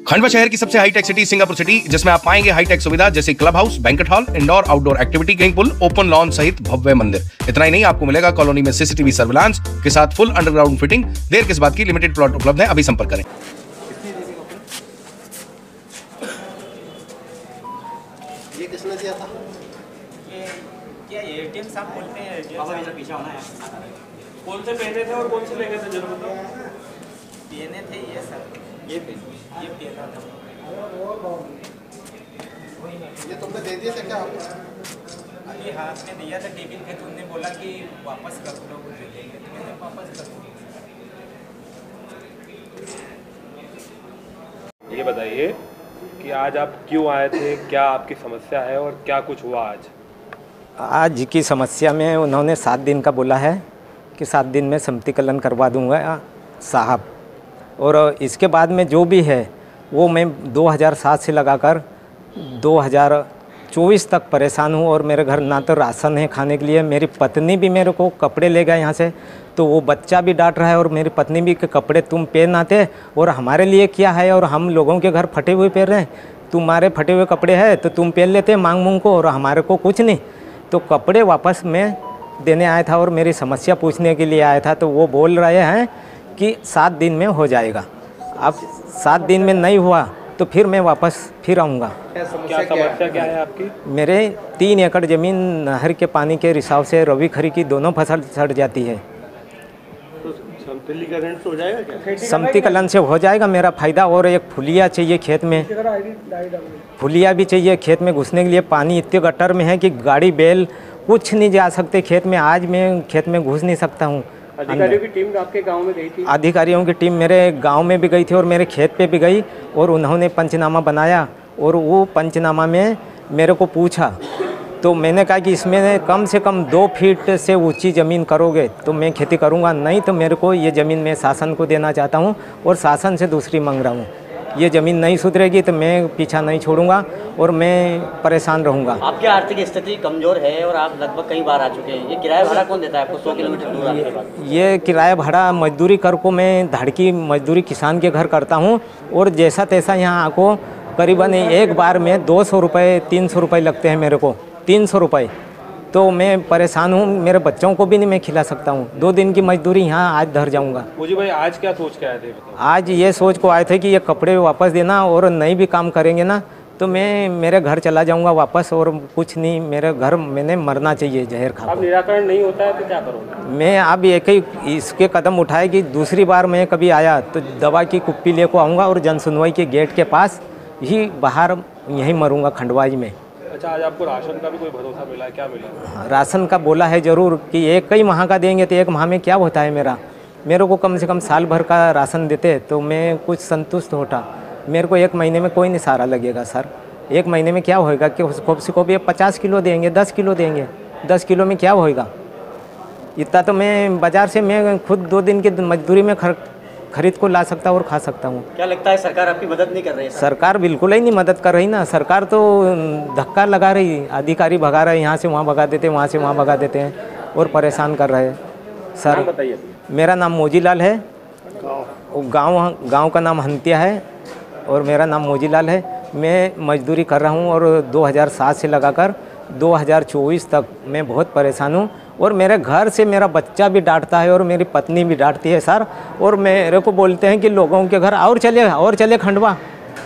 खंडवा शहर की सबसे हाईटेक सिटी सिंगापुर सिटी, जिसमें आप पाएंगे हाईटेक सुविधा जैसे club house, banquet hall, indoor outdoor activity swimming pool, open lawn सहित भव्य मंदिर। इतना ही नहीं, आपको मिलेगा कॉलोनी में सीसीटीवी सर्विलांस के साथ फुल अंडरग्राउंड फिटिंग। देर किस बात की, लिमिटेड प्लॉट उपलब्ध है, अभी संपर्क करें। ये किसने दिया था? क्या एटीएम साहब बोलते हैं? बाबा इधर पीछे होना है। कौन से पहने थे और कौन से लेके थे जरूर बताओ। पहने थे ये सर, ये पहना था। ये तुमने दे दिया था क्या? अभी हाथ में दिया था टेबल पे, तुमने बोला कि वापस कर दो, वो दे देंगे, तो मैंने वापस कर दिया। ये बताइए कि आज आप क्यों आए थे, क्या आपकी समस्या है और क्या कुछ हुआ आज? आज की समस्या में उन्होंने 7 दिन का बोला है कि 7 दिन में सम्मतिकरण करवा दूंगा साहब, और इसके बाद में जो भी है वो मैं 2007 से लगाकर 2024 तक परेशान हूँ। और मेरे घर ना तो राशन है खाने के लिए, मेरी पत्नी भी मेरे को कपड़े ले गए यहाँ से, तो वो बच्चा भी डांट रहा है और मेरी पत्नी भी कि कपड़े तुम पहन आते और हमारे लिए क्या है, और हम लोगों के घर फटे हुए पहन रहे हैं, तुम्हारे फटे हुए कपड़े हैं तो तुम पहन लेते मांग मूंग को, और हमारे को कुछ नहीं। तो कपड़े वापस मैं देने आया था और मेरी समस्या पूछने के लिए आया था, तो वो बोल रहे हैं कि 7 दिन में हो जाएगा। अब 7 दिन में नहीं हुआ तो फिर मैं वापस फिर आऊँगा। क्या समस्या क्या है आपकी? मेरे 3 एकड़ ज़मीन नहर के पानी के रिसाव से रबी खरी की दोनों फसल सड़ जाती है। तो सम्मतिकरण से हो जाएगा क्या? सम्मतिकरण से हो जाएगा मेरा फ़ायदा। और एक फुलिया चाहिए खेत में, फुलिया भी चाहिए खेत में घुसने के लिए। पानी इतने गटर में है कि गाड़ी बैल कुछ नहीं जा सकते खेत में। आज मैं खेत में घुस नहीं सकता हूँ। अधिकारियों की टीम आपके गांव में गई थी? अधिकारियों की टीम मेरे गांव में भी गई थी और मेरे खेत पे भी गई, और उन्होंने पंचनामा बनाया। और वो पंचनामा में मेरे को पूछा, तो मैंने कहा कि इसमें कम से कम 2 फीट से ऊंची ज़मीन करोगे तो मैं खेती करूंगा, नहीं तो मेरे को ये ज़मीन मैं शासन को देना चाहता हूं और शासन से दूसरी मांग रहा हूं। ये ज़मीन नहीं सुधरेगी तो मैं पीछा नहीं छोड़ूंगा और मैं परेशान रहूंगा। आपकी आर्थिक स्थिति कमजोर है और आप लगभग कई बार आ चुके हैं। ये किराया भाड़ा कौन देता है आपको 100 किलोमीटर दूर आने के बाद? ये किराया भाड़ा मजदूरी कर को मैं धड़की मजदूरी किसान के घर करता हूँ, और जैसा तैसा यहाँ आको करीबन एक बार में 200 रुपये 300 रुपये लगते हैं मेरे को, 300 रुपये। तो मैं परेशान हूँ, मेरे बच्चों को भी नहीं मैं खिला सकता हूँ। 2 दिन की मजदूरी यहाँ आज धर जाऊँगा। मुझे भाई आज क्या सोच के आए थे? आज ये सोच को आए थे कि ये कपड़े वापस देना, और नहीं भी काम करेंगे ना तो मैं मेरे घर चला जाऊँगा वापस, और कुछ नहीं, मेरे घर मैंने मरना चाहिए जहर खा। अब निराकरण नहीं होता है तो क्या करोगे? मैं अब एक ही इसके कदम उठाए कि दूसरी बार मैं कभी आया तो दवा की कुप्पी ले को आऊँगा और जन सुनवाई के गेट के पास ही बाहर यहीं मरूँगा खंडवाई में। अच्छा, आज आपको राशन का भी कोई भरोसा मिला है? क्या मिला? राशन का बोला है ज़रूर कि एक ही माह का देंगे, तो 1 माह में क्या होता है मेरे को कम से कम साल भर का राशन देते तो मैं कुछ संतुष्ट होता। मेरे को 1 महीने में कोई नहीं सहारा लगेगा सर। 1 महीने में क्या होएगा कि उसको भी 50 किलो देंगे, 10 किलो देंगे, 10 किलो में क्या होएगा? इतना तो मैं बाज़ार से मैं खुद 2 दिन की मजदूरी में खरीद को ला सकता और खा सकता हूँ। क्या लगता है सरकार आपकी मदद नहीं कर रही है? सरकार बिल्कुल ही नहीं मदद कर रही ना। सरकार तो धक्का लगा रही, अधिकारी भगा रहे, यहाँ से वहाँ भगा देते, वहाँ से वहाँ भगा देते हैं और परेशान कर रहे हैं सर। बताइए। मेरा नाम मोजीलाल है, गांव का नाम हंतिया है और मेरा नाम मोजीलाल है। मैं मजदूरी कर रहा हूँ और 2007 से लगाकर 2024 तक मैं बहुत परेशान हूँ, और मेरे घर से मेरा बच्चा भी डांटता है और मेरी पत्नी भी डांटती है सर। और मेरे को बोलते हैं कि लोगों के घर और चले खंडवा,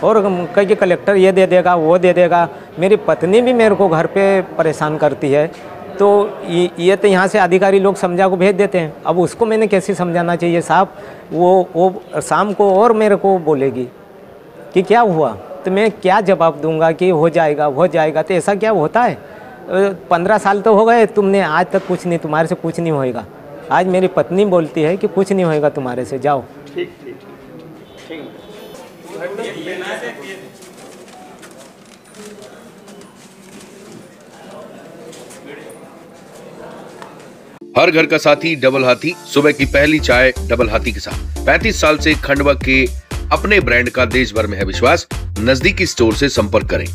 और कहीं कि कलेक्टर ये दे देगा वो दे देगा। मेरी पत्नी भी मेरे को घर पे परेशान करती है, तो ये तो यहाँ से अधिकारी लोग समझा को भेज देते हैं। अब उसको मैंने कैसे समझाना चाहिए साहब? वो शाम को और मेरे को बोलेगी कि क्या हुआ, तो मैं क्या जवाब दूंगा कि हो जाएगा। तो ऐसा क्या होता है? 15 साल तो हो गए, तुमने आज तक कुछ नहीं, तुम्हारे से कुछ नहीं होएगा। आज मेरी पत्नी बोलती है कि कुछ नहीं होएगा तुम्हारे से, जाओ। ठीक। हर घर का साथी डबल हाथी, सुबह की पहली चाय डबल हाथी के साथ। 35 साल से खंडवा के अपने ब्रांड का देश भर में है विश्वास। नजदीकी स्टोर से संपर्क करें।